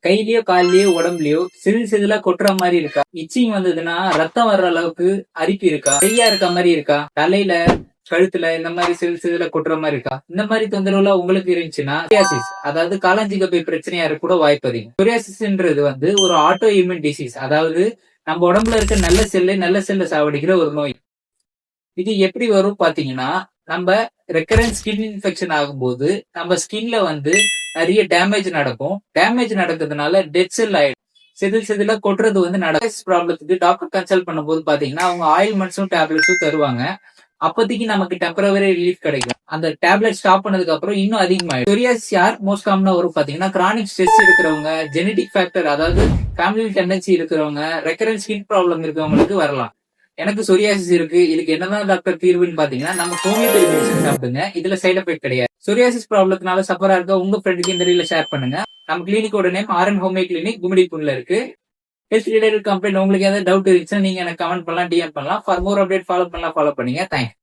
கையிலயோ கால்லயோ உடம்புலயோ சிறு சிறுல கொட்டுற மாதிரி இருக்கா? இச்சிங் வந்ததுன்னா ரத்தம் வர்ற அளவுக்கு அரிப்பு இருக்கா? கையா இருக்க மாதிரி இருக்கா? தலையில கழுத்துல இந்த மாதிரி சிறு சிறுல கொட்டுற மாதிரி இருக்கா? இந்த மாதிரி தொந்தரவுல உங்களுக்கு இருந்துச்சுன்னா சொரியாசிஸ், அதாவது காலாஞ்சிகப்பை பிரச்சனையா இருக்க கூட வாய்ப்பு அதிகம். சொரியாசிஸ்ன்றது ஒரு ஆட்டோ இம்யூன் டிசீஸ், அதாவது நம்ம உடம்புல இருக்க நல்ல செல்ல சாவடிக்கிற ஒரு நோய். இது எப்படி வரும் பாத்தீங்கன்னா, நம்ம ரெக்கரண்ட் ஸ்கின் இன்ஃபெக்ஷன் ஆகும்போது நம்ம ஸ்கின்ல நிறைய டேமேஜ் நடக்கும். டேமேஜ் நடக்கிறதுனால டெட் செல் ஆயிடும். செதில் செதிலா கொட்டுறது நடக்கும். ப்ராப்ளத்துக்கு டாக்டர் கன்சல்ட் பண்ணும்போது பாத்தீங்கன்னா அவங்க ஆயில்மெண்ட்ஸும் டேப்லெட்ஸும் தருவாங்க. அப்போதைக்கு நமக்கு டெம்பரவரி ரிலீஃப் கிடைக்கும். அந்த டேப்லெட் ஸ்டாப் பண்ணதுக்கு அப்புறம் இன்னும் அதிகமாயிடும். சொரியாசிஸ் யார் மோஸ்ட் காமனா வரும் பாத்தீங்கன்னா, கிரானிக் ஸ்ட்ரெஸ் இருக்கிறவங்க, ஜெனடிக் ஃபேக்டர் அதாவது ஃபேமிலி டெண்டன்சி இருக்கிறவங்க, ரெக்கரண்ட் ஸ்கின் ப்ராப்ளம் இருக்கிறவங்களுக்கு வரலாம். எனக்கு சொரியாசிஸ் இருக்கு, இதுக்கு என்னதான் டாக்டர் தீர்வுன்னு பாத்தீங்கன்னா, நம்ம ஹோமியோபதி மெடிசன் சாப்பிடுங்க. இதுல சைட் எஃபெக்ட் கிடையாது. சொரியாசிஸ் ப்ராப்ளத்தினால சஃபரா இருக்க உங்க ஃப்ரெண்டுக்கு இந்த ரீல ஷேர் பண்ணுங்க. நம்ம கிளினிக்கோட நேம் ஆர்என் ஹோமியோ கிளினிக், கும்மிடிப்பூண்ல இருக்கு. ஹெல்த் ரிலேட்டட் கம்ப்ளைண்ட் உங்களுக்கு ஏதாவது டவுட் இருந்துச்சுன்னா நீங்க எனக்கு கமெண்ட் பண்ணலாம், டிஎம் பண்ணலாம். ஃபார் மோர் அப்டேட் ஃபாலோ பண்ணுங்க. தேங்க்ஸ்.